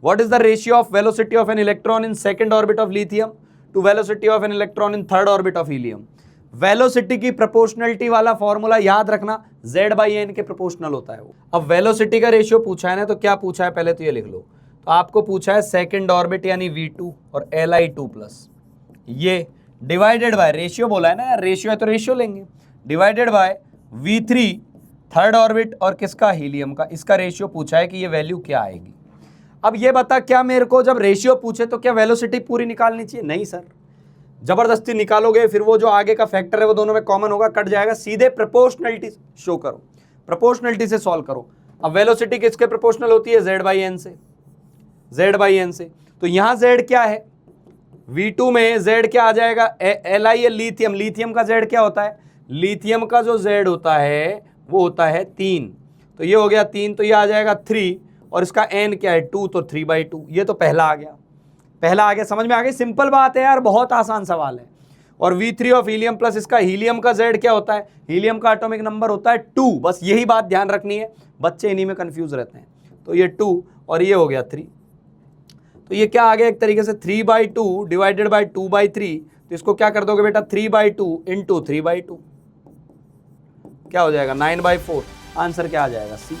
What is the ratio of velocity of an electron in second orbit of lithium to velocity of an electron in third orbit of helium. Velocity की proportionality वाला formula याद रखना, Z/n के proportional होता है वो। अब velocity का रेशियो पूछा है ना, तो क्या पूछा है पहले तो ये लिख लो। तो आपको पूछा है सेकंड ऑर्बिट यानी v2 और Li2 प्लस ये डिवाइडेड बाय रेशियो बोला है ना यार, रेशियो है तो रेशियो लेंगे, divided by v3 third orbit और किसका, हीलियम का। इसका रेशियो पूछा है कि ये वैल्यू क्या आएगी। अब ये बता, क्या मेरे को जब रेशियो पूछे तो क्या वेलोसिटी पूरी निकालनी चाहिए? नहीं सर, जबरदस्ती निकालोगे फिर वो जो आगे का फैक्टर है वो दोनों में कॉमन होगा, कट जाएगा। सीधे प्रोपोर्शनलिटी शो करो, प्रोपोर्शनलिटी से सॉल्व करो। अब वेलोसिटी किसके प्रोपोर्शनल होती है? Z/n से, Z/n से। तो यहां Z क्या है? V2 में Z क्या आ जाएगा? Li है लिथियम, लिथियम का Z क्या होता है? लिथियम का जो Z होता है वो होता है 3, तो ये हो गया 3, तो ये आ जाएगा 3 और इसका n क्या है 2, तो 3/2। ये तो पहला आ गया, पहला आ गया, समझ में आ गई? सिंपल बात है यार, बहुत आसान सवाल है। और V3 ऑफ हीलियम प्लस इसका हीलियम का Z क्या होता है? हीलियम का एटॉमिक नंबर होता है 2, बस यही बात ध्यान रखनी है, बच्चे इन्हीं में कंफ्यूज रहते हैं। तो ये 2 और ये हो गया 3, तो ये क्या आ गया एक तरीके से 3/2 डिवाइडेड बाई 2/3। तो इसको क्या कर दोगे बेटा, 3/2 इंटू 3/2, क्या हो जाएगा 9/4। आंसर क्या आ जाएगा? C।